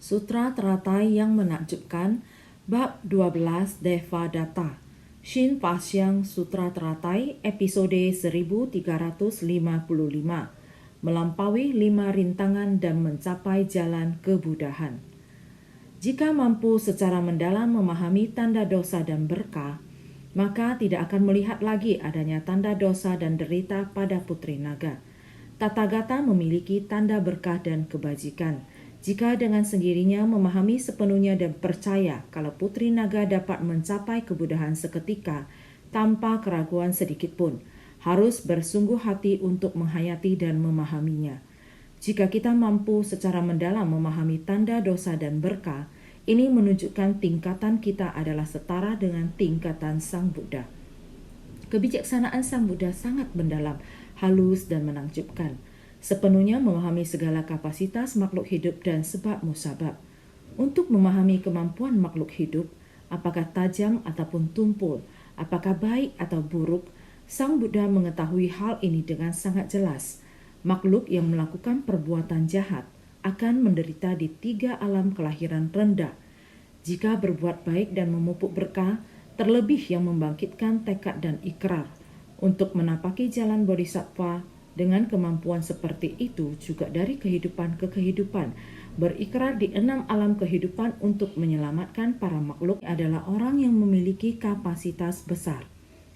Sutra Teratai yang Menakjubkan, Bab 12 Devadatta, Shin Pasyang Sutra Teratai, episode 1355, Melampaui 5 rintangan dan mencapai jalan kebudahan. Jika mampu secara mendalam memahami tanda dosa dan berkah, maka tidak akan melihat lagi adanya tanda dosa dan derita pada Putri Naga. Tathagata memiliki tanda berkah dan kebajikan. Jika dengan sendirinya memahami sepenuhnya dan percaya kalau Putri Naga dapat mencapai kemudahan seketika tanpa keraguan sedikit pun, harus bersungguh hati untuk menghayati dan memahaminya. Jika kita mampu secara mendalam memahami tanda dosa dan berkah, ini menunjukkan tingkatan kita adalah setara dengan tingkatan Sang Buddha. Kebijaksanaan Sang Buddha sangat mendalam, halus dan menakjubkan. Sepenuhnya memahami segala kapasitas makhluk hidup dan sebab musabab. Untuk memahami kemampuan makhluk hidup, apakah tajam ataupun tumpul, apakah baik atau buruk, Sang Buddha mengetahui hal ini dengan sangat jelas. Makhluk yang melakukan perbuatan jahat akan menderita di 3 alam kelahiran rendah. Jika berbuat baik dan memupuk berkah, terlebih yang membangkitkan tekad dan ikrar untuk menapaki jalan bodhisattva. Dengan kemampuan seperti itu juga dari kehidupan ke kehidupan, berikrar di 6 alam kehidupan untuk menyelamatkan para makhluk adalah orang yang memiliki kapasitas besar.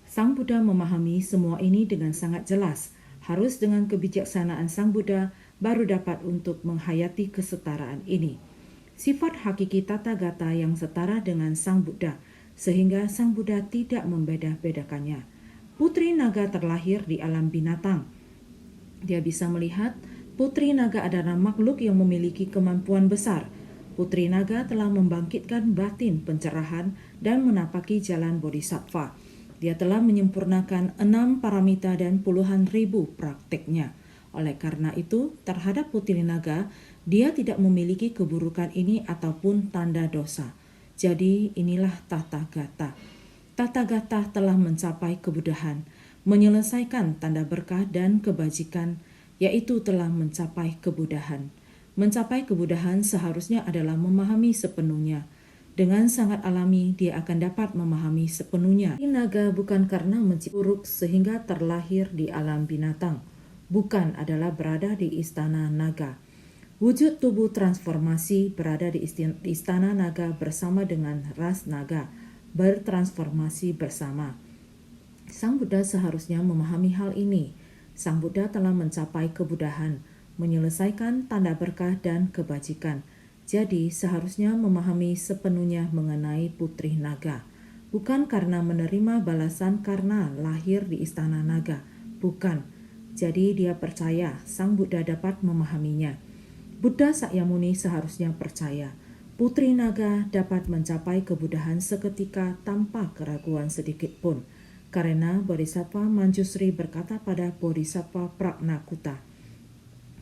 Sang Buddha memahami semua ini dengan sangat jelas. Harus dengan kebijaksanaan Sang Buddha baru dapat untuk menghayati kesetaraan ini. Sifat hakiki Tathagata yang setara dengan Sang Buddha, sehingga Sang Buddha tidak membeda-bedakannya. Putri Naga terlahir di alam binatang. Dia bisa melihat Putri Naga adalah makhluk yang memiliki kemampuan besar. Putri Naga telah membangkitkan batin pencerahan dan menapaki jalan bodhisattva. Dia telah menyempurnakan 6 paramita dan puluhan ribu prakteknya. Oleh karena itu, terhadap Putri Naga, dia tidak memiliki keburukan ini ataupun tanda dosa. Jadi inilah Tathagata. Tathagata telah mencapai kebudahan, menyelesaikan tanda berkah dan kebajikan, yaitu telah mencapai kebudahan. Mencapai kebudahan seharusnya adalah memahami sepenuhnya. Dengan sangat alami, dia akan dapat memahami sepenuhnya. Naga bukan karena mencipuruk sehingga terlahir di alam binatang. Bukan adalah berada di istana naga. Wujud tubuh transformasi berada di istana naga bersama dengan ras naga, bertransformasi bersama. Sang Buddha seharusnya memahami hal ini. Sang Buddha telah mencapai kebudahan, menyelesaikan tanda berkah dan kebajikan. Jadi seharusnya memahami sepenuhnya mengenai Putri Naga. Bukan karena menerima balasan karena lahir di istana naga. Bukan. Jadi dia percaya Sang Buddha dapat memahaminya. Buddha Sakyamuni seharusnya percaya Putri Naga dapat mencapai kebudahan seketika tanpa keraguan sedikit pun. Karena Bodhisattva Manjusri berkata pada Bodhisattva Pragnakuta,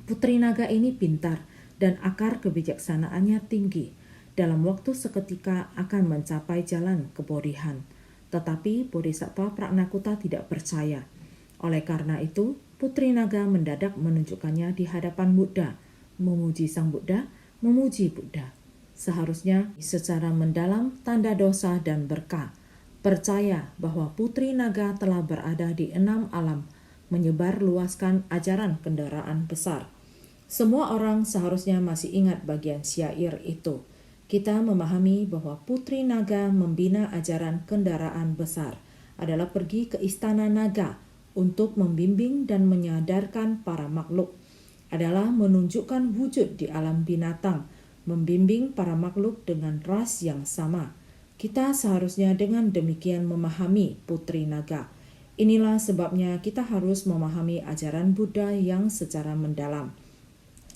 Putri Naga ini pintar dan akar kebijaksanaannya tinggi. Dalam waktu seketika akan mencapai jalan kebodihan. Tetapi Bodhisattva Pragnakuta tidak percaya. Oleh karena itu, Putri Naga mendadak menunjukkannya di hadapan Buddha, memuji Sang Buddha, memuji Buddha. Seharusnya secara mendalam tanda dosa dan berkah. Percaya bahwa Putri Naga telah berada di 6 alam, menyebar luaskan ajaran kendaraan besar. Semua orang seharusnya masih ingat bagian syair itu. Kita memahami bahwa Putri Naga membina ajaran kendaraan besar adalah pergi ke istana naga untuk membimbing dan menyadarkan para makhluk, adalah menunjukkan wujud di alam binatang, membimbing para makhluk dengan ras yang sama. Kita seharusnya dengan demikian memahami Putri Naga. Inilah sebabnya kita harus memahami ajaran Buddha yang secara mendalam.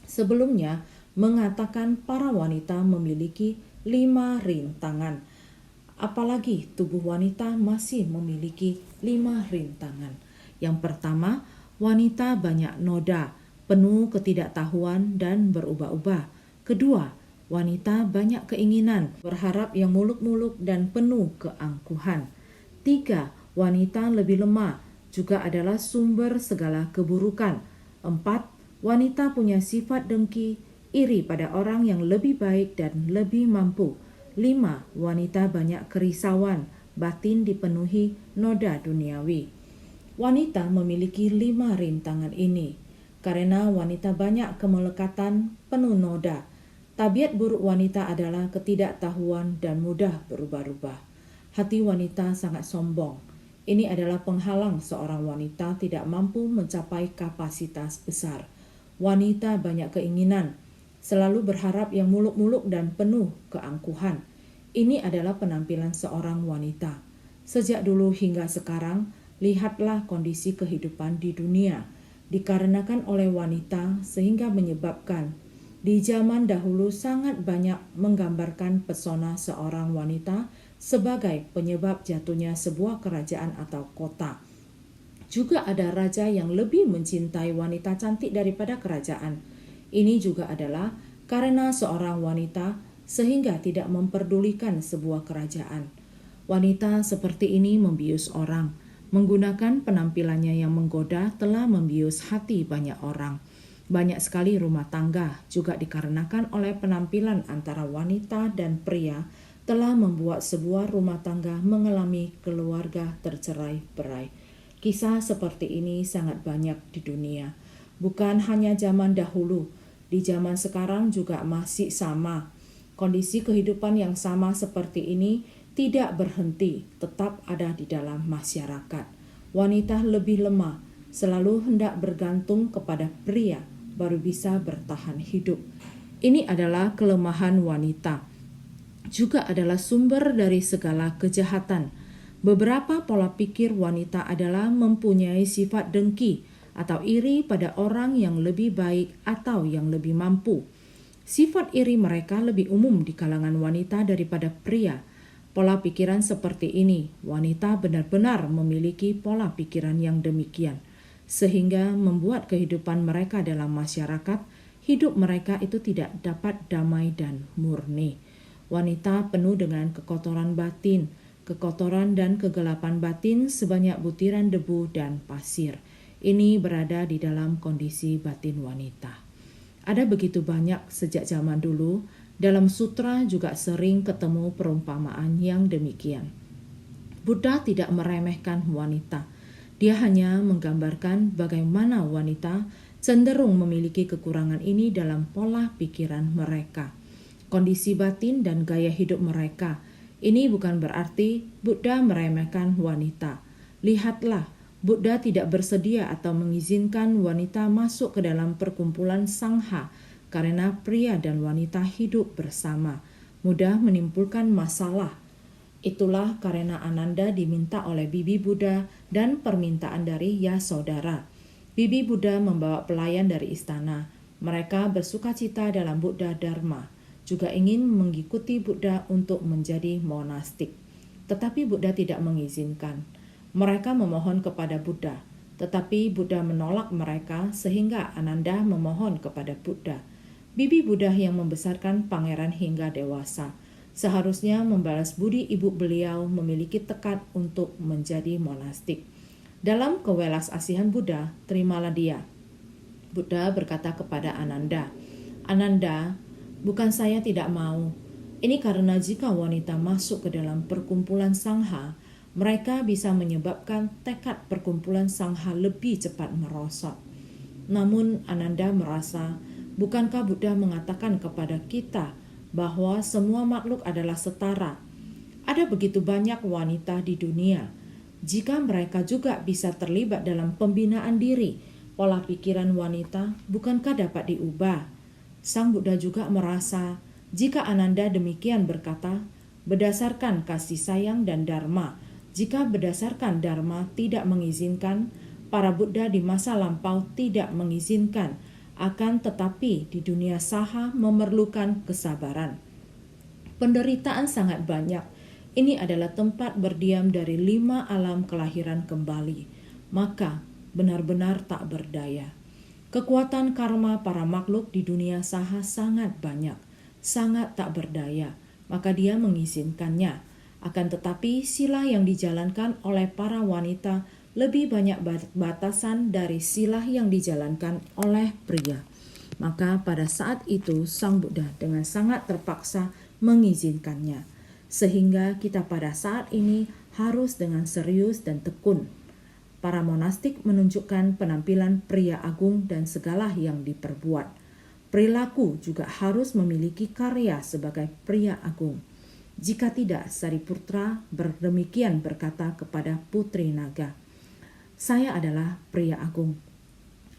Sebelumnya, mengatakan para wanita memiliki 5 rintangan. Apalagi tubuh wanita masih memiliki 5 rintangan. Yang pertama, wanita banyak noda, penuh ketidaktahuan dan berubah-ubah. Kedua, wanita banyak keinginan, berharap yang muluk-muluk dan penuh keangkuhan. 3. Wanita lebih lemah, juga adalah sumber segala keburukan. 4. Wanita punya sifat dengki, iri pada orang yang lebih baik dan lebih mampu. 5. Wanita banyak kerisauan, batin dipenuhi noda duniawi. Wanita memiliki 5 rintangan ini. Karena wanita banyak kemelekatan, penuh noda. Tabiat buruk wanita adalah ketidaktahuan dan mudah berubah-ubah. Hati wanita sangat sombong. Ini adalah penghalang seorang wanita tidak mampu mencapai kapasitas besar. Wanita banyak keinginan, selalu berharap yang muluk-muluk dan penuh keangkuhan. Ini adalah penampilan seorang wanita. Sejak dulu hingga sekarang, lihatlah kondisi kehidupan di dunia, dikarenakan oleh wanita sehingga menyebabkan di zaman dahulu sangat banyak menggambarkan pesona seorang wanita sebagai penyebab jatuhnya sebuah kerajaan atau kota. Juga ada raja yang lebih mencintai wanita cantik daripada kerajaan. Ini juga adalah karena seorang wanita sehingga tidak memperdulikan sebuah kerajaan. Wanita seperti ini membius orang. Menggunakan penampilannya yang menggoda telah membius hati banyak orang. Banyak sekali rumah tangga juga dikarenakan oleh penampilan antara wanita dan pria telah membuat sebuah rumah tangga mengalami keluarga tercerai-berai. Kisah seperti ini sangat banyak di dunia. Bukan hanya zaman dahulu, di zaman sekarang juga masih sama. Kondisi kehidupan yang sama seperti ini tidak berhenti, tetap ada di dalam masyarakat. Wanita lebih lemah, selalu hendak bergantung kepada pria baru bisa bertahan hidup. Ini adalah kelemahan wanita. Juga adalah sumber dari segala kejahatan. Beberapa pola pikir wanita adalah mempunyai sifat dengki atau iri pada orang yang lebih baik atau yang lebih mampu. Sifat iri mereka lebih umum di kalangan wanita daripada pria. Pola pikiran seperti ini, wanita benar-benar memiliki pola pikiran yang demikian, sehingga membuat kehidupan mereka dalam masyarakat, hidup mereka itu tidak dapat damai dan murni. Wanita penuh dengan kekotoran batin, kekotoran dan kegelapan batin sebanyak butiran debu dan pasir. Ini berada di dalam kondisi batin wanita. Ada begitu banyak sejak zaman dulu, dalam sutra juga sering ketemu perumpamaan yang demikian. Buddha tidak meremehkan wanita. Dia hanya menggambarkan bagaimana wanita cenderung memiliki kekurangan ini dalam pola pikiran mereka, kondisi batin dan gaya hidup mereka. Ini bukan berarti Buddha meremehkan wanita. Lihatlah, Buddha tidak bersedia atau mengizinkan wanita masuk ke dalam perkumpulan sangha karena pria dan wanita hidup bersama mudah menimbulkan masalah. Itulah karena Ananda diminta oleh Bibi Buddha dan permintaan dari Yasodhara. Bibi Buddha membawa pelayan dari istana. Mereka bersukacita dalam Buddha Dharma, juga ingin mengikuti Buddha untuk menjadi monastik. Tetapi Buddha tidak mengizinkan. Mereka memohon kepada Buddha, tetapi Buddha menolak mereka sehingga Ananda memohon kepada Buddha. Bibi Buddha yang membesarkan pangeran hingga dewasa seharusnya membalas budi ibu beliau memiliki tekad untuk menjadi monastik. Dalam kewelas asihan Buddha, terimalah dia. Buddha berkata kepada Ananda, "Ananda, bukan saya tidak mau. Ini karena jika wanita masuk ke dalam perkumpulan sangha, mereka bisa menyebabkan tekad perkumpulan sangha lebih cepat merosot." Namun Ananda merasa, bukankah Buddha mengatakan kepada kita bahwa semua makhluk adalah setara? Ada begitu banyak wanita di dunia. Jika mereka juga bisa terlibat dalam pembinaan diri, pola pikiran wanita bukankah dapat diubah? Sang Buddha juga merasa, jika Ananda demikian berkata, berdasarkan kasih sayang dan dharma, jika berdasarkan dharma tidak mengizinkan, para Buddha di masa lampau tidak mengizinkan, akan tetapi di dunia saha memerlukan kesabaran. Penderitaan sangat banyak. Ini adalah tempat berdiam dari 5 alam kelahiran kembali. Maka benar-benar tak berdaya. Kekuatan karma para makhluk di dunia saha sangat banyak, sangat tak berdaya. Maka dia mengizinkannya. Akan tetapi sila yang dijalankan oleh para wanita lebih banyak batasan dari sila yang dijalankan oleh pria. Maka pada saat itu Sang Buddha dengan sangat terpaksa mengizinkannya. Sehingga kita pada saat ini harus dengan serius dan tekun. Para monastik menunjukkan penampilan pria agung dan segala yang diperbuat. Perilaku juga harus memiliki karya sebagai pria agung. Jika tidak, Sariputra berdemikian berkata kepada Putri Naga, "Saya adalah pria agung.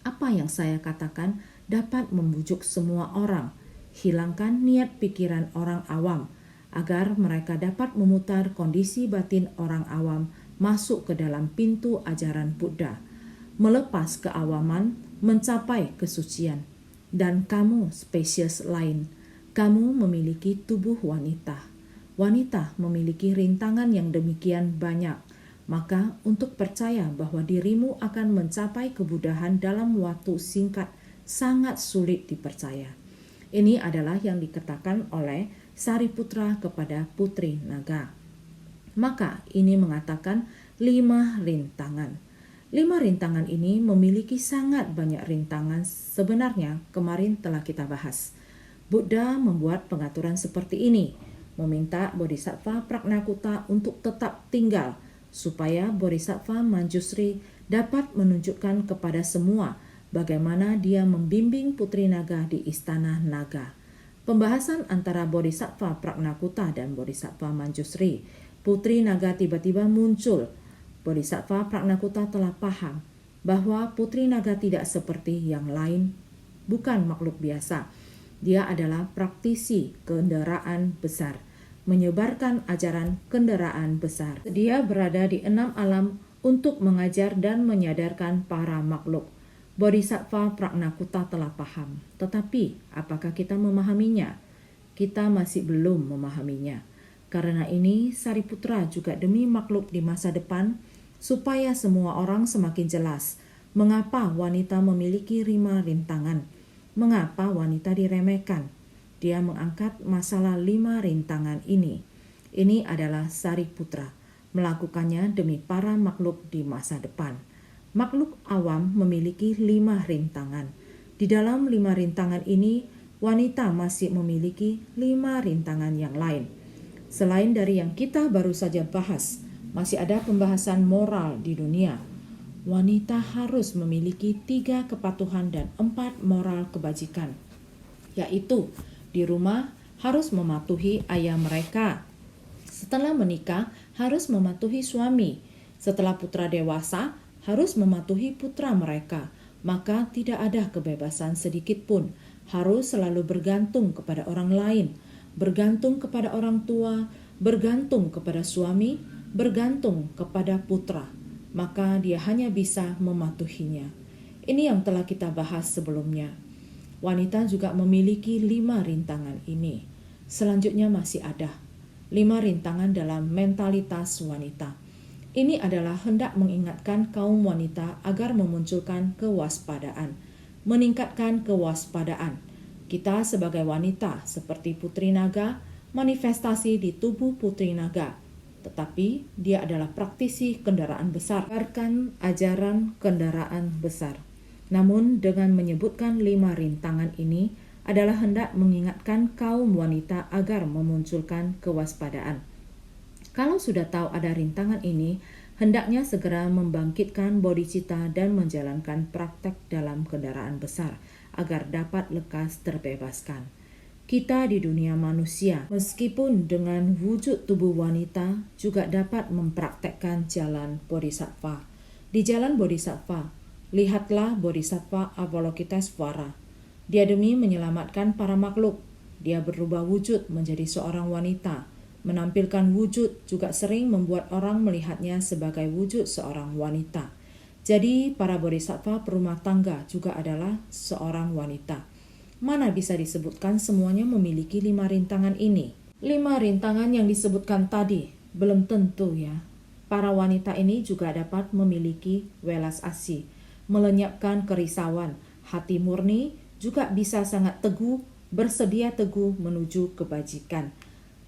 Apa yang saya katakan dapat membujuk semua orang. Hilangkan niat pikiran orang awam, agar mereka dapat memutar kondisi batin orang awam masuk ke dalam pintu ajaran Buddha, melepas keawaman, mencapai kesucian. Dan kamu spesies lain, kamu memiliki tubuh wanita. Wanita memiliki rintangan yang demikian banyak. Maka untuk percaya bahwa dirimu akan mencapai kebudahan dalam waktu singkat sangat sulit dipercaya." Ini adalah yang dikatakan oleh Sariputra kepada Putri Naga. Maka ini mengatakan 5 rintangan. 5 rintangan ini memiliki sangat banyak rintangan. Sebenarnya kemarin telah kita bahas. Buddha membuat pengaturan seperti ini, meminta Bodhisattva Pragnakuta untuk tetap tinggal, supaya Bodhisattva Manjusri dapat menunjukkan kepada semua bagaimana dia membimbing Putri Naga di istana naga. Pembahasan antara Bodhisattva Pragnakuta dan Bodhisattva Manjusri. Putri Naga tiba-tiba muncul. Bodhisattva Pragnakuta telah paham bahwa Putri Naga tidak seperti yang lain, bukan makhluk biasa. Dia adalah praktisi kendaraan besar, menyebarkan ajaran kendaraan besar. Dia berada di 6 alam untuk mengajar dan menyadarkan para makhluk. Bodhisattva Pragnakuta telah paham, tetapi apakah kita memahaminya? Kita masih belum memahaminya. Karena ini Sariputra juga demi makhluk di masa depan, supaya semua orang semakin jelas mengapa wanita memiliki 5 rintangan, mengapa wanita diremehkan. Dia mengangkat masalah 5 rintangan ini. Ini adalah Sariputra, melakukannya demi para makhluk di masa depan. Makhluk awam memiliki 5 rintangan. Di dalam 5 rintangan ini, wanita masih memiliki 5 rintangan yang lain. Selain dari yang kita baru saja bahas, masih ada pembahasan moral di dunia. Wanita harus memiliki 3 kepatuhan dan 4 moral kebajikan, yaitu di rumah harus mematuhi ayah mereka. Setelah menikah harus mematuhi suami. Setelah putra dewasa harus mematuhi putra mereka. Maka tidak ada kebebasan sedikit pun. Harus selalu bergantung kepada orang lain, bergantung kepada orang tua, bergantung kepada suami, bergantung kepada putra. Maka dia hanya bisa mematuhinya. Ini yang telah kita bahas sebelumnya. Wanita juga memiliki 5 rintangan ini. Selanjutnya masih ada 5 rintangan dalam mentalitas wanita. Ini adalah hendak mengingatkan kaum wanita agar memunculkan kewaspadaan, meningkatkan kewaspadaan. Kita sebagai wanita seperti Putri Naga, manifestasi di tubuh Putri Naga, tetapi dia adalah praktisi kendaraan besar, ajaran kendaraan besar. Namun dengan menyebutkan 5 rintangan ini adalah hendak mengingatkan kaum wanita agar memunculkan kewaspadaan. Kalau sudah tahu ada rintangan ini, hendaknya segera membangkitkan bodhicitta dan menjalankan praktek dalam kendaraan besar agar dapat lekas terbebaskan. Kita di dunia manusia, meskipun dengan wujud tubuh wanita, juga dapat mempraktekkan jalan bodhisattva. Di jalan bodhisattva, lihatlah bodhisattva Avalokitesvara. Dia demi menyelamatkan para makhluk. Dia berubah wujud menjadi seorang wanita. Menampilkan wujud juga sering membuat orang melihatnya sebagai wujud seorang wanita. Jadi para bodhisattva perumah tangga juga adalah seorang wanita. Mana bisa disebutkan semuanya memiliki 5 rintangan ini? 5 rintangan yang disebutkan tadi belum tentu ya. Para wanita ini juga dapat memiliki welas asih, melenyapkan kerisauan, hati murni, juga bisa sangat teguh, bersedia teguh menuju kebajikan.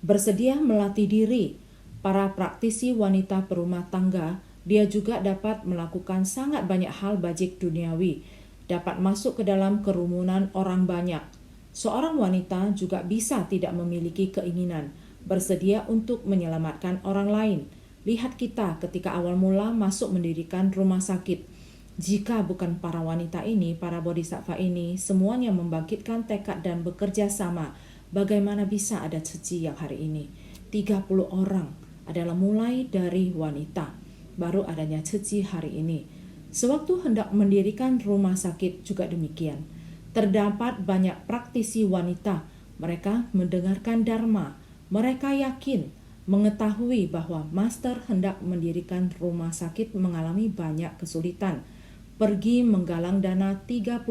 Bersedia melatih diri. Para praktisi wanita perumah tangga, dia juga dapat melakukan sangat banyak hal bajik duniawi. dapat masuk ke dalam kerumunan orang banyak. Seorang wanita juga bisa tidak memiliki keinginan, bersedia untuk menyelamatkan orang lain. Lihat kita ketika awal mula masuk mendirikan rumah sakit. Jika bukan para wanita ini, para bodhisattva ini, semuanya membangkitkan tekad dan bekerja sama, bagaimana bisa ada Tzu yang hari ini? 30 orang adalah mulai dari wanita. Baru adanya Tzu hari ini. Sewaktu hendak mendirikan rumah sakit juga demikian. Terdapat banyak praktisi wanita. Mereka mendengarkan dharma. Mereka yakin mengetahui bahwa master hendak mendirikan rumah sakit mengalami banyak kesulitan. Pergi menggalang dana 33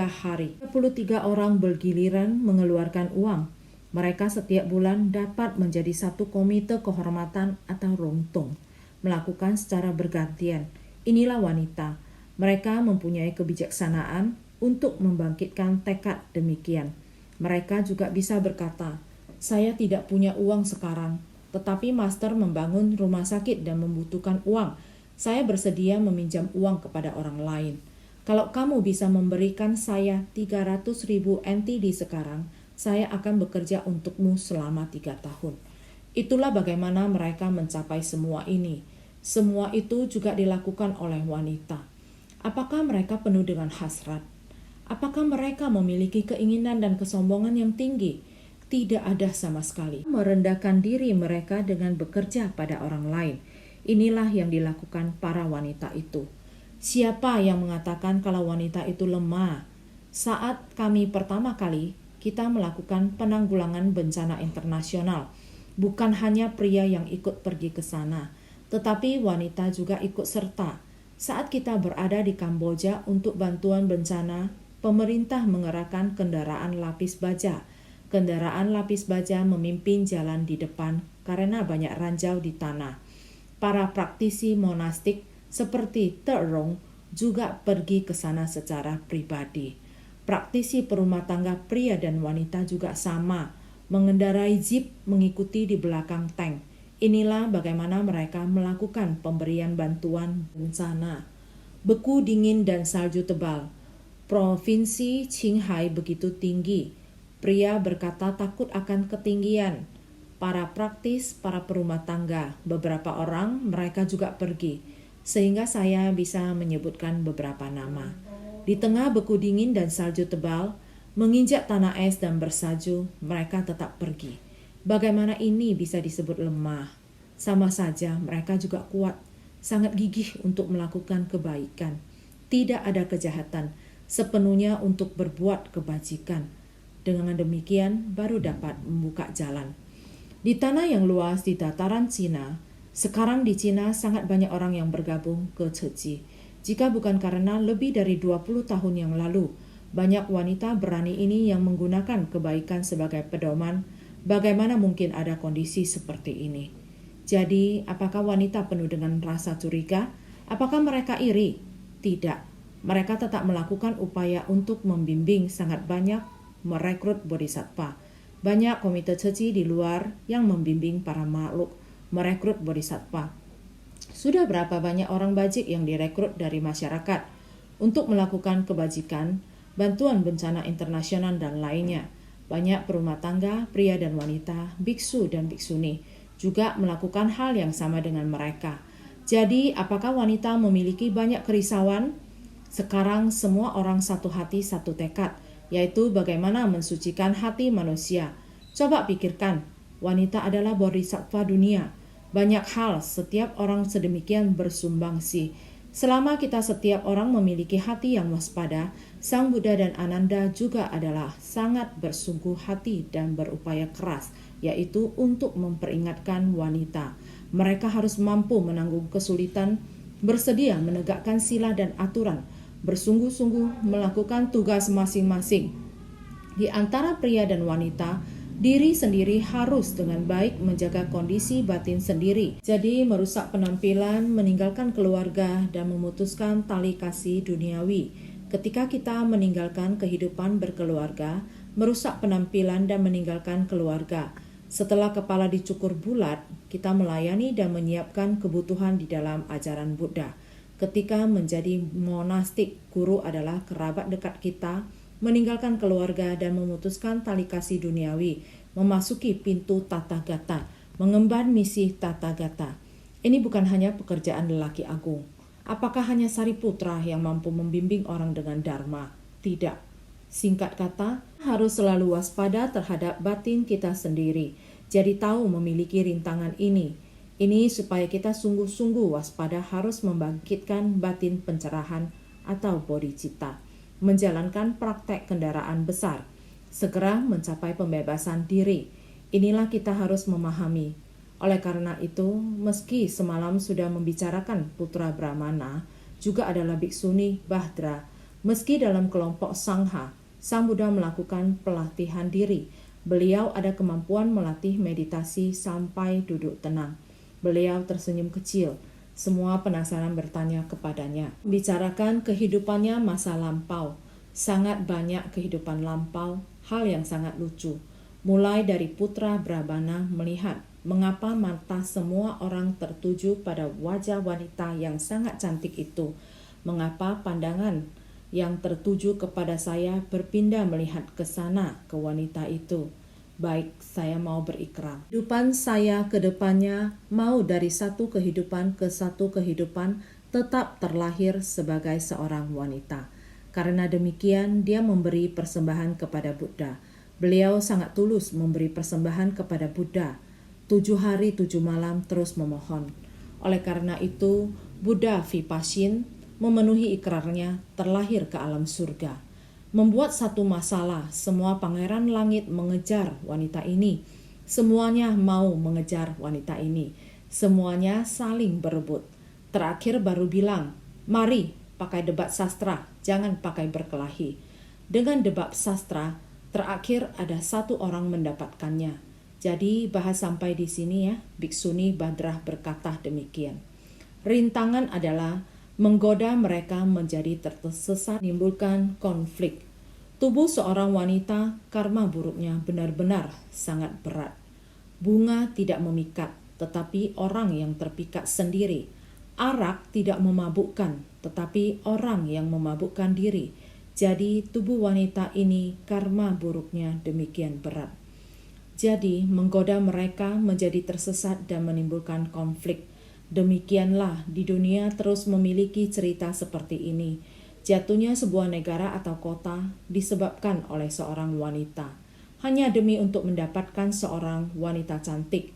hari. 33 orang bergiliran mengeluarkan uang. Mereka setiap bulan dapat menjadi satu komite kehormatan atau rongtong. Melakukan secara bergantian. Inilah wanita. Mereka mempunyai kebijaksanaan untuk membangkitkan tekad demikian. Mereka juga bisa berkata, saya tidak punya uang sekarang, tetapi master membangun rumah sakit dan membutuhkan uang. Saya bersedia meminjam uang kepada orang lain. Kalau kamu bisa memberikan saya 300.000 NT di sekarang, saya akan bekerja untukmu selama 3 tahun. Itulah bagaimana mereka mencapai semua ini. Semua itu juga dilakukan oleh wanita. Apakah mereka penuh dengan hasrat? Apakah mereka memiliki keinginan dan kesombongan yang tinggi? Tidak ada sama sekali. Merendahkan diri mereka dengan bekerja pada orang lain. Inilah yang dilakukan para wanita itu. Siapa yang mengatakan kalau wanita itu lemah? Saat kami pertama kali kita melakukan penanggulangan bencana internasional, bukan hanya pria yang ikut pergi ke sana, tetapi wanita juga ikut serta. Saat kita berada di Kamboja untuk bantuan bencana, pemerintah mengerahkan kendaraan lapis baja. Kendaraan lapis baja memimpin jalan di depan karena banyak ranjau di tanah. Para praktisi monastik seperti Terong juga pergi ke sana secara pribadi. Praktisi perumah tangga pria dan wanita juga sama, mengendarai jeep mengikuti di belakang tank. Inilah bagaimana mereka melakukan pemberian bantuan bencana. Beku dingin dan salju tebal. Provinsi Qinghai begitu tinggi. Pria berkata takut akan ketinggian. Para praktis, para perumah tangga, beberapa orang mereka juga pergi. Sehingga saya bisa menyebutkan beberapa nama. Di tengah beku dingin dan salju tebal, menginjak tanah es dan bersalju, mereka tetap pergi. Bagaimana ini bisa disebut lemah? Sama saja mereka juga kuat, sangat gigih untuk melakukan kebaikan. Tidak ada kejahatan, sepenuhnya untuk berbuat kebajikan. Dengan demikian baru dapat membuka jalan. Di tanah yang luas di dataran Cina, sekarang di Cina sangat banyak orang yang bergabung ke Tzu. Jika bukan karena lebih dari 20 tahun yang lalu, banyak wanita berani ini yang menggunakan kebaikan sebagai pedoman, bagaimana mungkin ada kondisi seperti ini. Jadi, apakah wanita penuh dengan rasa curiga? Apakah mereka iri? Tidak. Mereka tetap melakukan upaya untuk membimbing sangat banyak merekrut bodhisattva. Banyak komite Tzu di luar yang membimbing para makhluk merekrut bodhisattva. Sudah berapa banyak orang bajik yang direkrut dari masyarakat untuk melakukan kebajikan, bantuan bencana internasional dan lainnya. Banyak perumah tangga, pria dan wanita, biksu dan biksuni juga melakukan hal yang sama dengan mereka. Jadi, apakah wanita memiliki banyak kerisauan? Sekarang semua orang satu hati, satu tekad, yaitu bagaimana mensucikan hati manusia. Coba pikirkan, wanita adalah bodhisattva dunia. Banyak hal setiap orang sedemikian bersumbangsi. Selama kita setiap orang memiliki hati yang waspada, Sang Buddha dan Ananda juga adalah sangat bersungguh hati dan berupaya keras, yaitu untuk memperingatkan wanita. Mereka harus mampu menanggung kesulitan, bersedia menegakkan sila dan aturan, bersungguh-sungguh melakukan tugas masing-masing. Di antara pria dan wanita, diri sendiri harus dengan baik menjaga kondisi batin sendiri. Jadi merusak penampilan, meninggalkan keluarga, dan memutuskan tali kasih duniawi. Ketika kita meninggalkan kehidupan berkeluarga, merusak penampilan dan meninggalkan keluarga. Setelah kepala dicukur bulat, kita melayani dan menyiapkan kebutuhan di dalam ajaran Buddha. Ketika menjadi monastik, guru adalah kerabat dekat kita, meninggalkan keluarga dan memutuskan tali kasih duniawi, memasuki pintu Tathagata, mengemban misi Tathagata. Ini bukan hanya pekerjaan lelaki agung. Apakah hanya Sariputra yang mampu membimbing orang dengan dharma? Tidak. Singkat kata, harus selalu waspada terhadap batin kita sendiri. Jadi tahu memiliki rintangan ini. Ini supaya kita sungguh-sungguh waspada harus membangkitkan batin pencerahan atau bodhicitta, menjalankan praktek kendaraan besar, segera mencapai pembebasan diri. Inilah kita harus memahami. Oleh karena itu, meski semalam sudah membicarakan putra Brahmana, juga adalah Biksuni Bahdra, meski dalam kelompok Sangha, Sang Buddha melakukan pelatihan diri. Beliau ada kemampuan melatih meditasi sampai duduk tenang. Beliau tersenyum kecil. Semua penasaran bertanya kepadanya. Bicarakan kehidupannya masa lampau. Sangat banyak kehidupan lampau, hal yang sangat lucu. Mulai dari putra Brahmana melihat mengapa mata semua orang tertuju pada wajah wanita yang sangat cantik itu. Mengapa pandangan yang tertuju kepada saya berpindah melihat ke sana, ke wanita itu. Baik, saya mau berikrar. Kehidupan saya ke depannya mau dari satu kehidupan ke satu kehidupan tetap terlahir sebagai seorang wanita. Karena demikian, dia memberi persembahan kepada Buddha. Beliau sangat tulus memberi persembahan kepada Buddha. 7 hari 7 malam terus memohon. Oleh karena itu, Buddha Vipassin memenuhi ikrarnya terlahir ke alam surga. Membuat satu masalah, semua pangeran langit mengejar wanita ini. Semuanya mau mengejar wanita ini. Semuanya saling berebut. Terakhir baru bilang, mari pakai debat sastra, jangan pakai berkelahi. Dengan debat sastra, terakhir ada satu orang mendapatkannya. Jadi bahas sampai di sini ya, Biksuni Badrah berkata demikian. Rintangan adalah menggoda mereka menjadi tersesat, menimbulkan konflik. Tubuh seorang wanita, karma buruknya benar-benar sangat berat. Bunga tidak memikat, tetapi orang yang terpikat sendiri. Arak tidak memabukkan, tetapi orang yang memabukkan diri. Jadi tubuh wanita ini karma buruknya demikian berat. Jadi menggoda mereka menjadi tersesat dan menimbulkan konflik. Demikianlah di dunia terus memiliki cerita seperti ini. Jatuhnya sebuah negara atau kota disebabkan oleh seorang wanita. Hanya demi untuk mendapatkan seorang wanita cantik.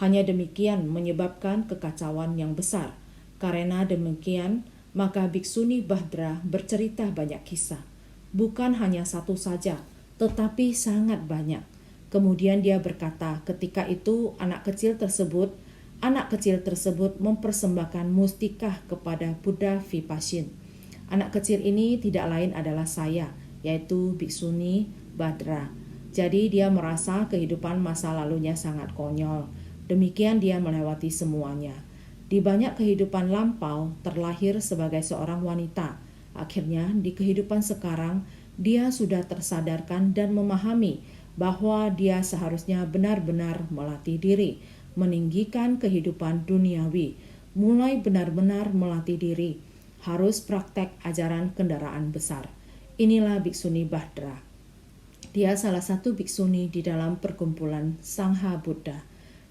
Hanya demikian menyebabkan kekacauan yang besar. Karena demikian, maka Biksuni Bahdra bercerita banyak kisah. Bukan hanya satu saja, tetapi sangat banyak. Kemudian dia berkata, ketika itu anak kecil tersebut mempersembahkan mustikah kepada Buddha Vipassin. Anak kecil ini tidak lain adalah saya, yaitu Biksuni Bahdra. Jadi dia merasa kehidupan masa lalunya sangat konyol. Demikian dia melewati semuanya. Di banyak kehidupan lampau terlahir sebagai seorang wanita. Akhirnya di kehidupan sekarang dia sudah tersadarkan dan memahami bahwa dia seharusnya benar-benar melatih diri, meninggikan kehidupan duniawi, mulai benar-benar melatih diri. Harus praktek ajaran kendaraan besar. Inilah Biksuni Bahdra. Dia salah satu biksuni di dalam perkumpulan Sangha Buddha.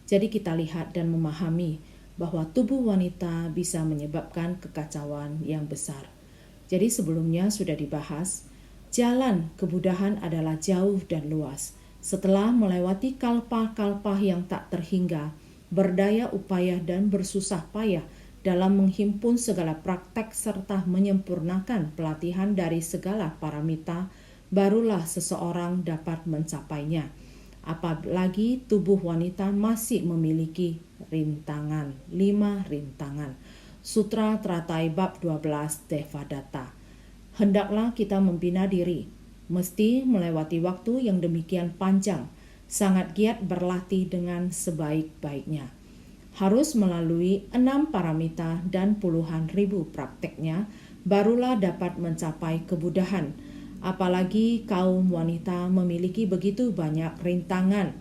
Jadi kita lihat dan memahami bahwa tubuh wanita bisa menyebabkan kekacauan yang besar. Jadi sebelumnya sudah dibahas, jalan kebudahan adalah jauh dan luas. Setelah melewati kalpa-kalpa yang tak terhingga, berdaya upaya dan bersusah payah dalam menghimpun segala praktek serta menyempurnakan pelatihan dari segala paramita, barulah seseorang dapat mencapainya. Apalagi tubuh wanita masih memiliki rintangan, 5 rintangan. Sutra Teratai Bab 12 Devadatta. Hendaklah kita membina diri, mesti melewati waktu yang demikian panjang, sangat giat berlatih dengan sebaik-baiknya. Harus melalui 6 paramita dan puluhan ribu prakteknya, barulah dapat mencapai kebudahan. Apalagi kaum wanita memiliki begitu banyak rintangan.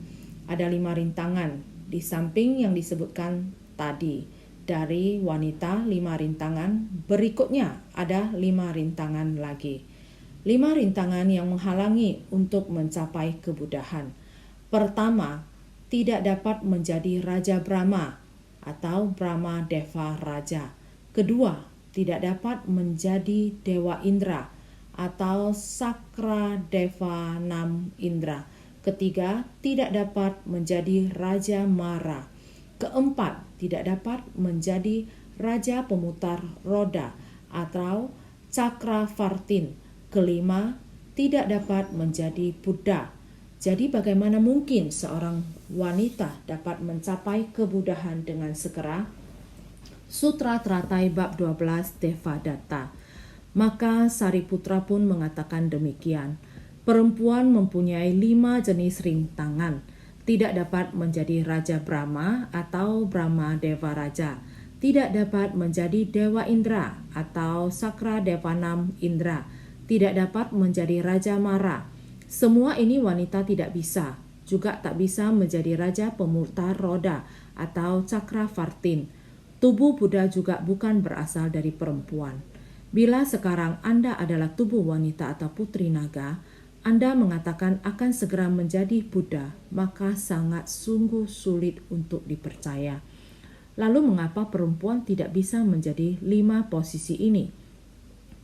Ada 5 rintangan, di samping yang disebutkan tadi. dari wanita 5 rintangan, berikutnya ada 5 rintangan lagi. 5 rintangan yang menghalangi untuk mencapai kebudahan. Pertama, tidak dapat menjadi Raja Brahma atau Brahma Deva Raja. Kedua, tidak dapat menjadi Dewa Indra atau Sakra Deva Nam Indra. Ketiga, tidak dapat menjadi Raja Mara. Keempat, tidak dapat menjadi Raja Pemutar Roda atau Cakravartin. Kelima, tidak dapat menjadi Buddha. Jadi bagaimana mungkin seorang wanita dapat mencapai kebudahan dengan segera? Sutra Teratai bab 12 Devadatta. Maka Sariputra pun mengatakan demikian. Perempuan mempunyai 5 jenis rintangan. Tidak dapat menjadi Raja Brahma atau Brahma Deva Raja. Tidak dapat menjadi Dewa Indra atau Sakra Devanam Indra. Tidak dapat menjadi Raja Mara. Semua ini wanita tidak bisa. Juga tak bisa menjadi Raja Pemutar Roda atau Cakravartin. Tubuh Buddha juga bukan berasal dari perempuan. Bila sekarang Anda adalah tubuh wanita atau putri naga, Anda mengatakan akan segera menjadi Buddha, maka sangat sungguh sulit untuk dipercaya. Lalu mengapa perempuan tidak bisa menjadi 5 posisi ini?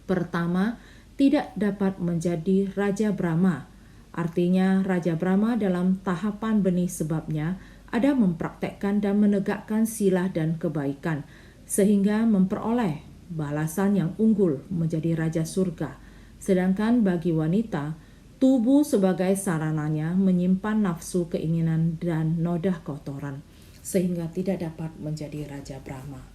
Pertama, tidak dapat menjadi Raja Brahma. Artinya Raja Brahma dalam tahapan benih sebabnya ada mempraktekkan dan menegakkan sila dan kebaikan, sehingga memperoleh balasan yang unggul menjadi Raja Surga. Sedangkan bagi wanita, tubuh sebagai sarananya menyimpan nafsu, keinginan, dan noda kotoran, sehingga tidak dapat menjadi Raja Brahma.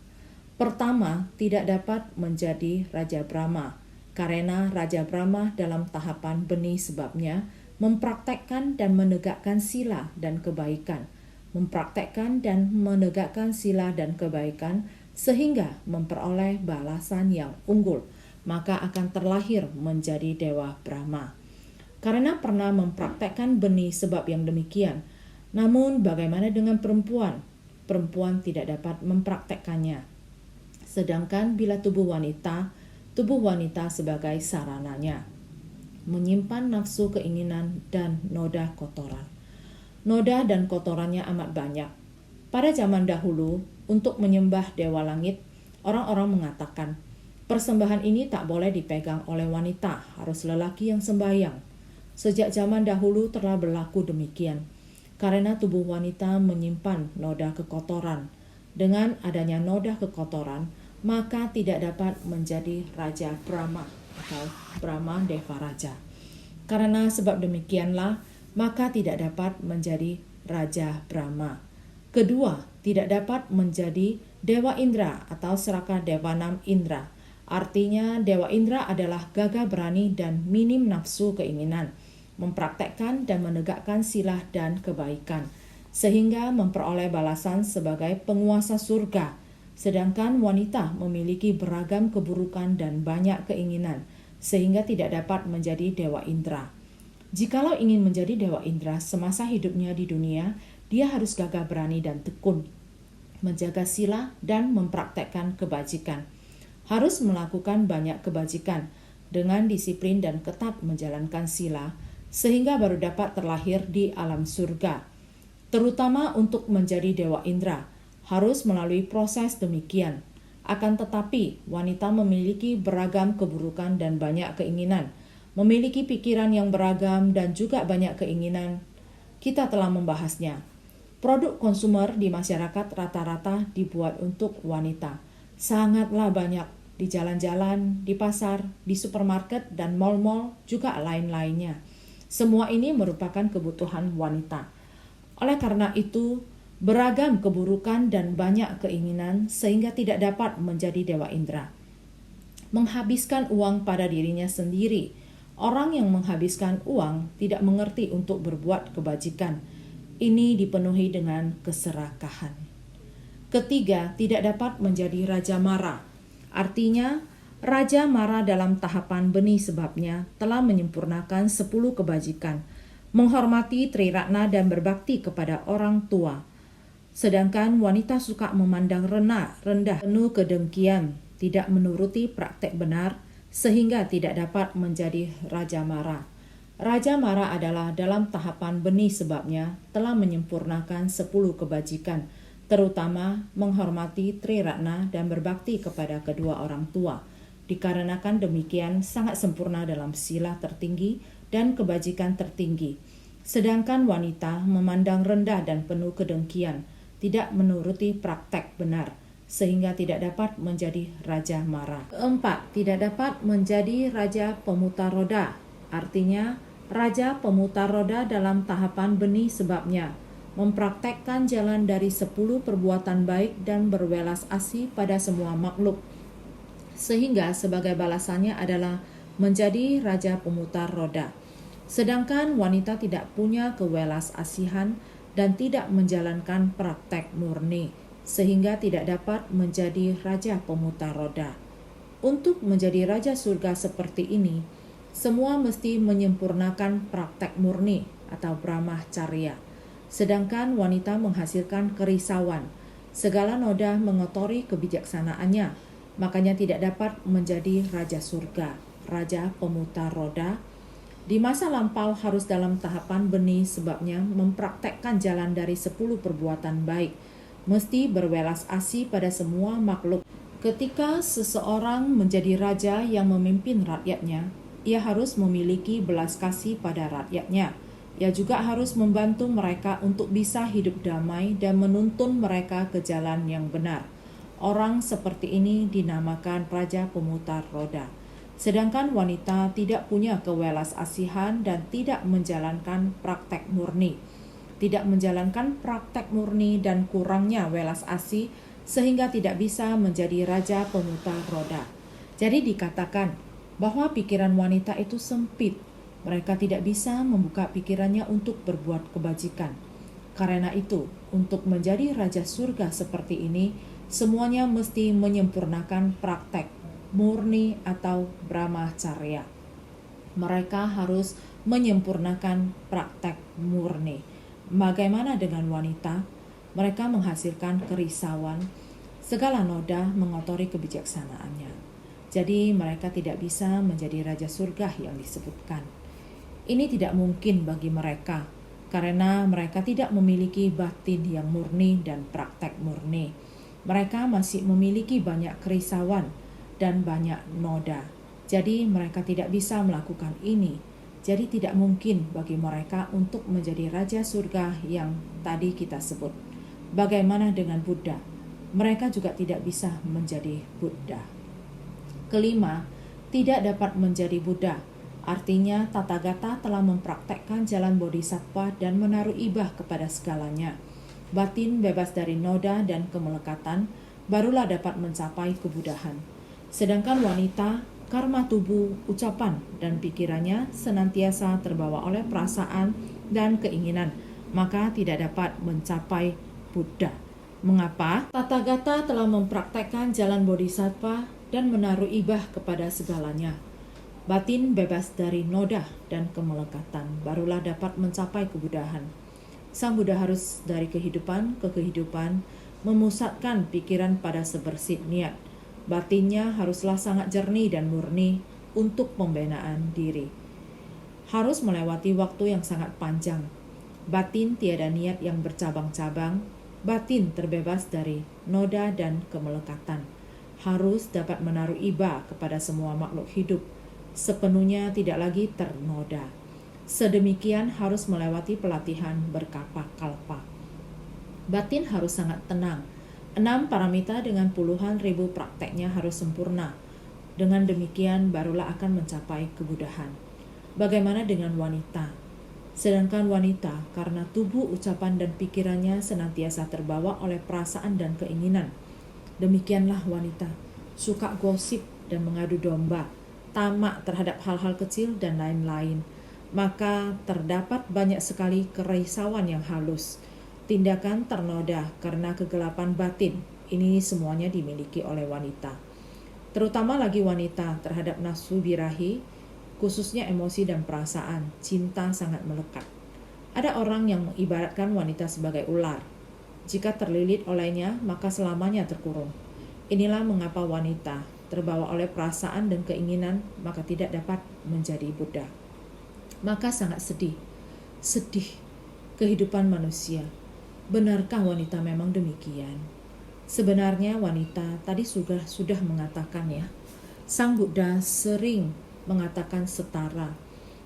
Pertama, tidak dapat menjadi Raja Brahma, karena Raja Brahma dalam tahapan benih sebabnya mempraktekkan dan menegakkan sila dan kebaikan, sehingga memperoleh balasan yang unggul, maka akan terlahir menjadi Dewa Brahma. Karena pernah mempraktekkan benih sebab yang demikian. Namun bagaimana dengan perempuan? Perempuan tidak dapat mempraktekkannya. Sedangkan bila tubuh wanita sebagai sarananya menyimpan nafsu, keinginan, dan noda kotoran. Noda dan kotorannya amat banyak. Pada zaman dahulu, untuk menyembah Dewa Langit, orang-orang mengatakan, persembahan ini tak boleh dipegang oleh wanita, harus lelaki yang sembahyang. Sejak zaman dahulu telah berlaku demikian, karena tubuh wanita menyimpan noda kekotoran. Dengan adanya noda kekotoran, maka tidak dapat menjadi Raja Brahma atau Brahma Deva Raja. Karena sebab demikianlah, maka tidak dapat menjadi Raja Brahma. Kedua, tidak dapat menjadi Dewa Indra atau Sakra Devanam Indra. Artinya Dewa Indra adalah gagah berani dan minim nafsu keinginan, mempraktekkan dan menegakkan sila dan kebaikan, sehingga memperoleh balasan sebagai penguasa surga. Sedangkan wanita memiliki beragam keburukan dan banyak keinginan, sehingga tidak dapat menjadi Dewa Indra. Jikalau ingin menjadi Dewa Indra semasa hidupnya di dunia, dia harus gagah berani dan tekun, menjaga sila dan mempraktekkan kebajikan. Harus melakukan banyak kebajikan dengan disiplin dan ketat menjalankan sila, sehingga baru dapat terlahir di alam surga. Terutama untuk menjadi Dewa Indra, harus melalui proses demikian. Akan tetapi, wanita memiliki beragam keburukan dan banyak keinginan, memiliki pikiran yang beragam dan juga banyak keinginan. Kita telah membahasnya. Produk konsumer di masyarakat rata-rata dibuat untuk wanita. Sangatlah banyak di jalan-jalan, di pasar, di supermarket, dan mal-mal, juga lain-lainnya. Semua ini merupakan kebutuhan wanita. Oleh karena itu, beragam keburukan dan banyak keinginan sehingga tidak dapat menjadi Dewa Indra. Menghabiskan uang pada dirinya sendiri. Orang yang menghabiskan uang tidak mengerti untuk berbuat kebajikan. Ini dipenuhi dengan keserakahan. Ketiga, tidak dapat menjadi Raja Mara. Artinya, Raja Mara dalam tahapan benih sebabnya telah menyempurnakan 10 kebajikan, menghormati Triratna dan berbakti kepada orang tua. Sedangkan wanita suka memandang rendah, penuh kedengkian, tidak menuruti praktek benar, sehingga tidak dapat menjadi Raja Mara. Raja Mara adalah dalam tahapan benih sebabnya telah menyempurnakan 10 kebajikan, terutama menghormati Triratna dan berbakti kepada kedua orang tua. Dikarenakan demikian sangat sempurna dalam sila tertinggi dan kebajikan tertinggi. Sedangkan wanita memandang rendah dan penuh kedengkian, tidak menuruti praktek benar, sehingga tidak dapat menjadi Raja Mara. Keempat, tidak dapat menjadi Raja Pemutar Roda. Artinya, Raja Pemutar Roda dalam tahapan benih sebabnya mempraktekkan jalan dari 10 perbuatan baik dan berwelas asih pada semua makhluk, sehingga sebagai balasannya adalah menjadi Raja Pemutar Roda. Sedangkan wanita tidak punya kewelas asihan dan tidak menjalankan praktek murni, sehingga tidak dapat menjadi Raja Pemutar Roda. Untuk menjadi Raja Surga seperti ini, semua mesti menyempurnakan praktek murni atau Brahmacharya. Sedangkan wanita menghasilkan kerisauan, segala noda mengotori kebijaksanaannya, makanya tidak dapat menjadi Raja Surga, Raja Pemutar Roda. Di masa lampau harus dalam tahapan benih sebabnya mempraktekkan jalan dari 10 perbuatan baik, mesti berwelas asih pada semua makhluk. Ketika seseorang menjadi raja yang memimpin rakyatnya, ia harus memiliki belas kasih pada rakyatnya. Ia juga harus membantu mereka untuk bisa hidup damai dan menuntun mereka ke jalan yang benar. Orang seperti ini dinamakan Raja Pemutar Roda. Sedangkan wanita tidak punya kewelas asihan dan tidak menjalankan praktek murni. Tidak menjalankan praktek murni dan kurangnya welas asih sehingga tidak bisa menjadi Raja Pemutar Roda. Jadi dikatakan bahwa pikiran wanita itu sempit. Mereka tidak bisa membuka pikirannya untuk berbuat kebajikan. Karena itu, untuk menjadi Raja Surga seperti ini, semuanya mesti menyempurnakan praktek murni atau Brahmacharya. Mereka harus menyempurnakan praktek murni. Bagaimana dengan wanita? Mereka menghasilkan kerisauan, segala noda mengotori kebijaksanaannya. Jadi mereka tidak bisa menjadi Raja Surga yang disebutkan. Ini tidak mungkin bagi mereka, karena mereka tidak memiliki batin yang murni dan praktek murni. Mereka masih memiliki banyak kerisauan dan banyak noda. Jadi mereka tidak bisa melakukan ini. Jadi tidak mungkin bagi mereka untuk menjadi Raja Surga yang tadi kita sebut. Bagaimana dengan Buddha? Mereka juga tidak bisa menjadi Buddha. Kelima, tidak dapat menjadi Buddha. Artinya Tathagata telah mempraktekkan jalan Bodhisattva dan menaruh ibah kepada segalanya. Batin bebas dari noda dan kemelekatan, barulah dapat mencapai kebudahan. Sedangkan wanita, karma tubuh, ucapan, dan pikirannya senantiasa terbawa oleh perasaan dan keinginan, maka tidak dapat mencapai Buddha. Mengapa? Tathagata telah mempraktekkan jalan Bodhisattva dan menaruh ibah kepada segalanya. Batin bebas dari noda dan kemelekatan, barulah dapat mencapai kebudahan. Sang Buddha harus dari kehidupan ke kehidupan memusatkan pikiran pada sebersih niat. Batinnya haruslah sangat jernih dan murni untuk pembinaan diri. Harus melewati waktu yang sangat panjang. Batin tiada niat yang bercabang-cabang. Batin terbebas dari noda dan kemelekatan. Harus dapat menaruh iba kepada semua makhluk hidup. Sepenuhnya tidak lagi ternoda. Sedemikian harus melewati pelatihan berkapa-kalpa. Batin harus sangat tenang. 6 paramita dengan puluhan ribu prakteknya harus sempurna. Dengan demikian barulah akan mencapai kebudahan. Bagaimana dengan wanita? Sedangkan wanita karena tubuh, ucapan, dan pikirannya senantiasa terbawa oleh perasaan dan keinginan. Demikianlah wanita, suka gosip dan mengadu domba, tamak terhadap hal-hal kecil dan lain-lain. Maka terdapat banyak sekali kerisauan yang halus. Tindakan ternoda karena kegelapan batin, ini semuanya dimiliki oleh wanita. Terutama lagi wanita terhadap nafsu birahi, khususnya emosi dan perasaan, cinta sangat melekat. Ada orang yang mengibaratkan wanita sebagai ular. Jika terlilit olehnya, maka selamanya terkurung. Inilah mengapa wanita terbawa oleh perasaan dan keinginan, maka tidak dapat menjadi Buddha. Maka sangat sedih kehidupan manusia. Benarkah wanita memang demikian? Sebenarnya wanita tadi sudah mengatakan ya, Sang Buddha sering mengatakan setara,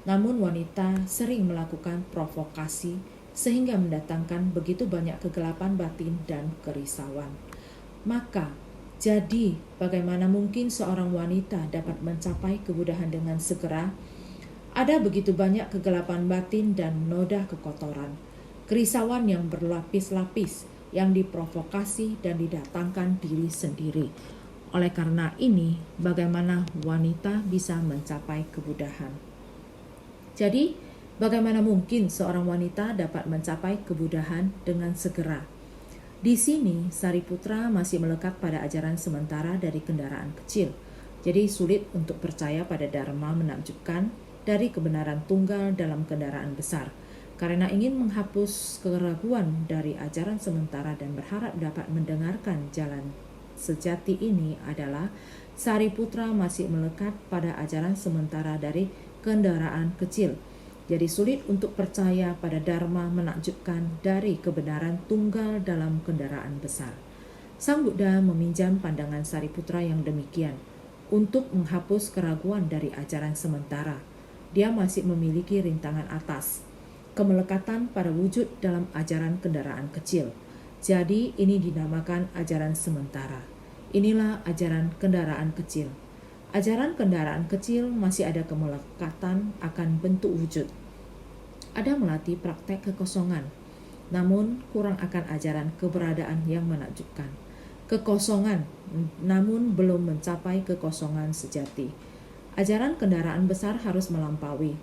namun wanita sering melakukan provokasi sehingga mendatangkan begitu banyak kegelapan batin dan kerisauan. Maka, jadi bagaimana mungkin seorang wanita dapat mencapai kebudahan dengan segera? Ada begitu banyak kegelapan batin dan noda kekotoran, kerisauan yang berlapis-lapis yang diprovokasi dan didatangkan diri sendiri. Oleh karena ini, bagaimana wanita bisa mencapai kebudahan? Jadi, bagaimana mungkin seorang wanita dapat mencapai kebudahan dengan segera? Di sini, Sariputra masih melekat pada ajaran sementara dari kendaraan kecil. Jadi sulit untuk percaya pada dharma menakjubkan dari kebenaran tunggal dalam kendaraan besar. Karena ingin menghapus keraguan dari ajaran sementara dan berharap dapat mendengarkan jalan sejati ini adalah Sariputra masih melekat pada ajaran sementara dari kendaraan kecil. Jadi sulit untuk percaya pada dharma menakjubkan dari kebenaran tunggal dalam kendaraan besar. Sang Buddha meminjam pandangan Sariputra yang demikian untuk menghapus keraguan dari ajaran sementara. Dia masih memiliki rintangan atas, kemelekatan pada wujud dalam ajaran kendaraan kecil. Jadi ini dinamakan ajaran sementara. Inilah ajaran kendaraan kecil. Ajaran kendaraan kecil masih ada kemelekatan akan bentuk wujud. Ada melatih praktek kekosongan, namun kurang akan ajaran keberadaan yang menakjubkan. Kekosongan, namun belum mencapai kekosongan sejati. Ajaran kendaraan besar harus melampaui.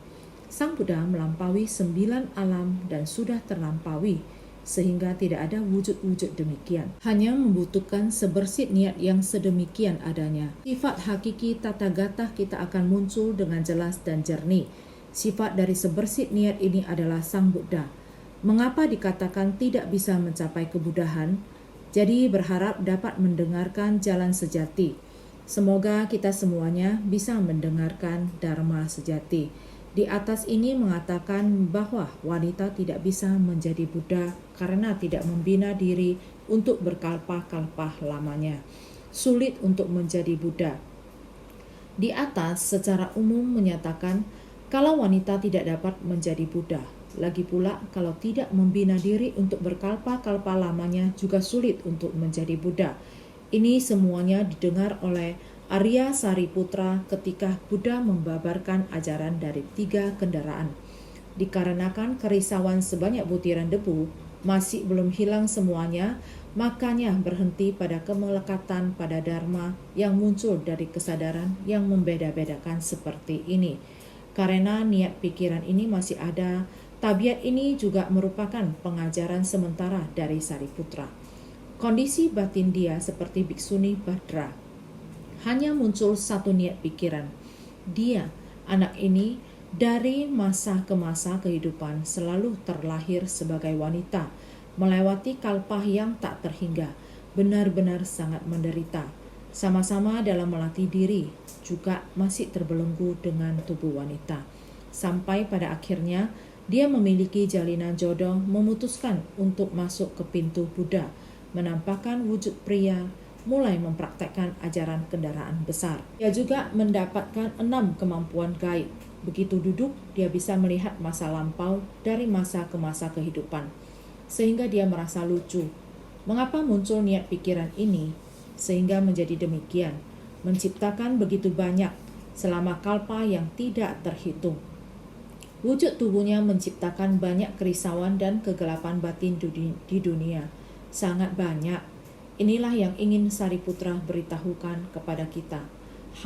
Sang Buddha melampaui 9 alam dan sudah terlampaui, sehingga tidak ada wujud-wujud demikian. Hanya membutuhkan sebersih niat yang sedemikian adanya. Sifat hakiki tata gata kita akan muncul dengan jelas dan jernih. Sifat dari sebersih niat ini adalah Sang Buddha. Mengapa dikatakan tidak bisa mencapai kebudahan? Jadi berharap dapat mendengarkan jalan sejati. Semoga kita semuanya bisa mendengarkan dharma sejati. Di atas ini mengatakan bahwa wanita tidak bisa menjadi Buddha karena tidak membina diri untuk berkalpa-kalpa lamanya. Sulit untuk menjadi Buddha. Di atas secara umum menyatakan kalau wanita tidak dapat menjadi Buddha. Lagi pula kalau tidak membina diri untuk berkalpa-kalpa lamanya juga sulit untuk menjadi Buddha. Ini semuanya didengar oleh Arya Sariputra ketika Buddha membabarkan ajaran dari 3 kendaraan. Dikarenakan kerisauan sebanyak butiran debu masih belum hilang semuanya, makanya berhenti pada kemelekatan pada dharma yang muncul dari kesadaran yang membeda-bedakan seperti ini. Karena niat pikiran ini masih ada, tabiat ini juga merupakan pengajaran sementara dari Sariputra. Kondisi batin dia seperti Biksuni Badra. Hanya muncul satu niat pikiran. Dia, anak ini, dari masa ke masa kehidupan selalu terlahir sebagai wanita, melewati kalpah yang tak terhingga, benar-benar sangat menderita. Sama-sama dalam melatih diri, juga masih terbelenggu dengan tubuh wanita. Sampai pada akhirnya, dia memiliki jalinan jodoh, memutuskan untuk masuk ke pintu Buddha, menampakkan wujud pria, mulai mempraktekkan ajaran kendaraan besar. Dia juga mendapatkan 6 kemampuan gaib. Begitu duduk, dia bisa melihat masa lampau dari masa ke masa kehidupan. Sehingga dia merasa lucu. Mengapa muncul niat pikiran ini? Sehingga menjadi demikian. Menciptakan begitu banyak selama kalpa yang tidak terhitung. Wujud tubuhnya menciptakan banyak kerisauan dan kegelapan batin di dunia. Sangat banyak. Inilah yang ingin Sariputra beritahukan kepada kita,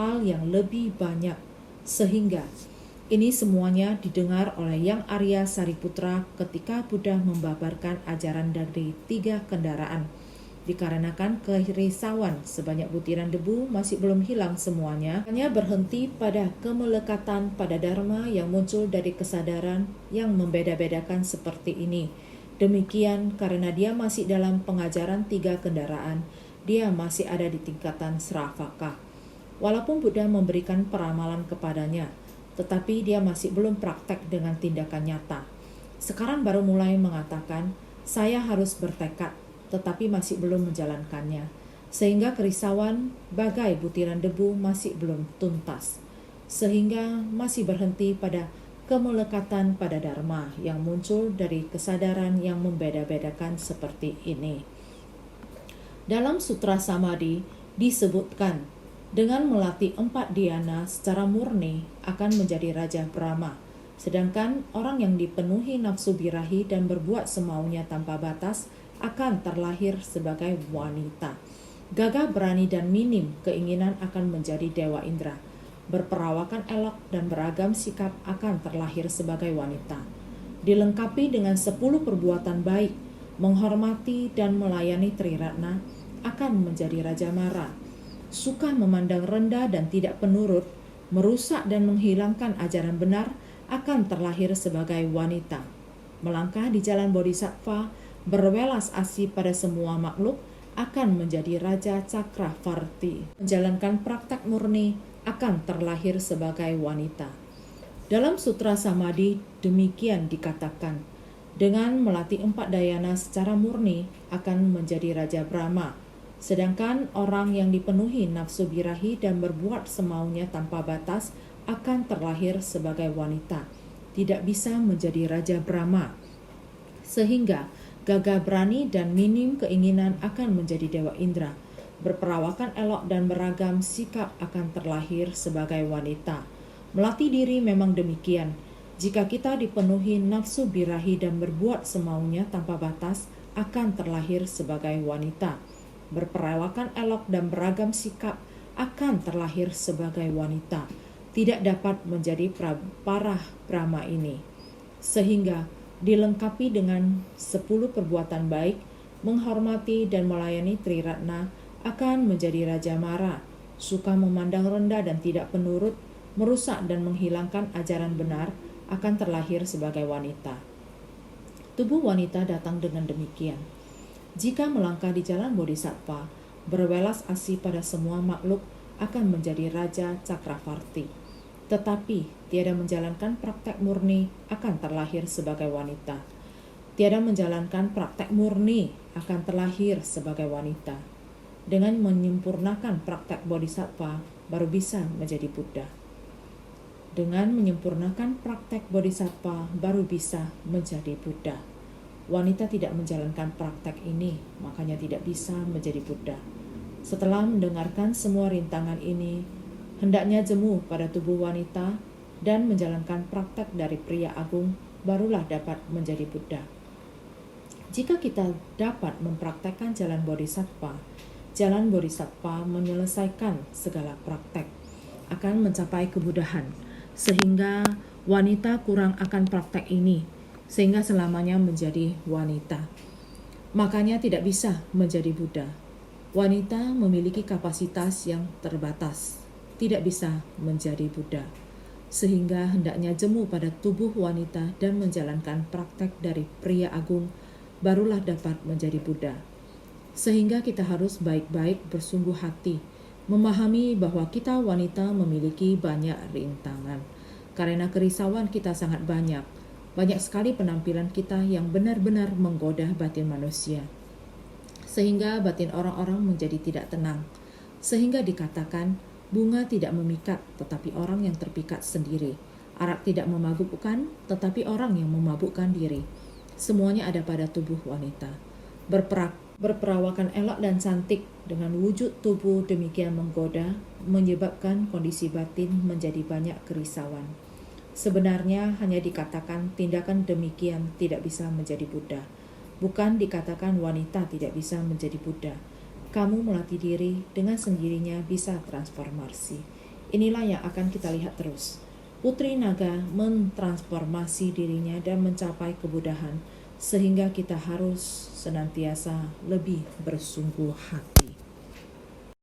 hal yang lebih banyak, sehingga ini semuanya didengar oleh Yang Arya Sariputra ketika Buddha membabarkan ajaran dari 3 kendaraan. Dikarenakan kerisauan sebanyak butiran debu masih belum hilang semuanya, hanya berhenti pada kemelekatan pada dharma yang muncul dari kesadaran yang membeda-bedakan seperti ini. Demikian karena dia masih dalam pengajaran 3 kendaraan, dia masih ada di tingkatan Sravaka. Walaupun Buddha memberikan peramalan kepadanya, tetapi dia masih belum praktek dengan tindakan nyata. Sekarang baru mulai mengatakan, saya harus bertekad, tetapi masih belum menjalankannya. Sehingga kerisauan bagai butiran debu masih belum tuntas. Sehingga masih berhenti pada kemelekatan pada Dharma yang muncul dari kesadaran yang membeda-bedakan seperti ini. Dalam Sutra Samadhi disebutkan, dengan melatih 4 dhyana secara murni akan menjadi Raja Brahma. Sedangkan orang yang dipenuhi nafsu birahi dan berbuat semaunya tanpa batas akan terlahir sebagai wanita. Gagah berani dan minim keinginan akan menjadi Dewa Indra. Berperawakan elok dan beragam sikap akan terlahir sebagai wanita. Dilengkapi dengan 10 perbuatan baik, menghormati dan melayani Triratna akan menjadi Raja Mara. Suka memandang rendah dan tidak penurut, merusak dan menghilangkan ajaran benar akan terlahir sebagai wanita. Melangkah di jalan Bodhisattva, berwelas asih pada semua makhluk akan menjadi Raja Cakravarti. Menjalankan praktek murni akan terlahir sebagai wanita. Dalam Sutra Samadhi demikian dikatakan, dengan melatih 4 dhyana secara murni akan menjadi Raja Brahma. Sedangkan orang yang dipenuhi nafsu birahi dan berbuat semaunya tanpa batas akan terlahir sebagai wanita, tidak bisa menjadi Raja Brahma. Sehingga gagah berani dan minim keinginan akan menjadi Dewa Indra. Berperawakan elok dan beragam sikap akan terlahir sebagai wanita. Melatih diri memang demikian. Jika kita dipenuhi nafsu birahi dan berbuat semaunya tanpa batas, akan terlahir sebagai wanita. Berperawakan elok dan beragam sikap akan terlahir sebagai wanita. Tidak dapat menjadi parah Brahma ini. Sehingga dilengkapi dengan 10 perbuatan baik, menghormati dan melayani Triratna akan menjadi Raja Mara. Suka memandang rendah dan tidak penurut, merusak dan menghilangkan ajaran benar akan terlahir sebagai wanita. Tubuh wanita datang dengan demikian. Jika melangkah di jalan Bodhisattva, berwelas asih pada semua makhluk akan menjadi Raja Cakravarti. Tetapi tiada menjalankan praktek murni akan terlahir sebagai wanita. Tiada menjalankan praktek murni akan terlahir sebagai wanita. Dengan menyempurnakan praktek Bodhisattva, baru bisa menjadi Buddha. Dengan menyempurnakan praktek Bodhisattva, baru bisa menjadi Buddha. Wanita tidak menjalankan praktek ini, makanya tidak bisa menjadi Buddha. Setelah mendengarkan semua rintangan ini, hendaknya jemu pada tubuh wanita dan menjalankan praktek dari pria agung, barulah dapat menjadi Buddha. Jika kita dapat mempraktekkan jalan Bodhisattva, jalan Bodhisattva menyelesaikan segala praktek, akan mencapai kebudahan, sehingga wanita kurang akan praktek ini, sehingga selamanya menjadi wanita. Makanya tidak bisa menjadi Buddha. Wanita memiliki kapasitas yang terbatas, tidak bisa menjadi Buddha. Sehingga hendaknya jemu pada tubuh wanita dan menjalankan praktek dari pria agung, barulah dapat menjadi Buddha. Sehingga kita harus baik-baik bersungguh hati, memahami bahwa kita wanita memiliki banyak rintangan. Karena kerisauan kita sangat banyak sekali penampilan kita yang benar-benar menggoda batin manusia. Sehingga batin orang-orang menjadi tidak tenang. Sehingga dikatakan, bunga tidak memikat, tetapi orang yang terpikat sendiri. Arak tidak memabukkan, tetapi orang yang memabukkan diri. Semuanya ada pada tubuh wanita. Berperawakan elok dan cantik dengan wujud tubuh demikian menggoda, menyebabkan kondisi batin menjadi banyak kerisauan. Sebenarnya hanya dikatakan tindakan demikian tidak bisa menjadi Buddha. Bukan dikatakan wanita tidak bisa menjadi Buddha. Kamu melatih diri dengan sendirinya bisa transformasi. Inilah yang akan kita lihat terus. Putri Naga mentransformasi dirinya dan mencapai kebudahan, sehingga kita harus senantiasa lebih bersungguh hati.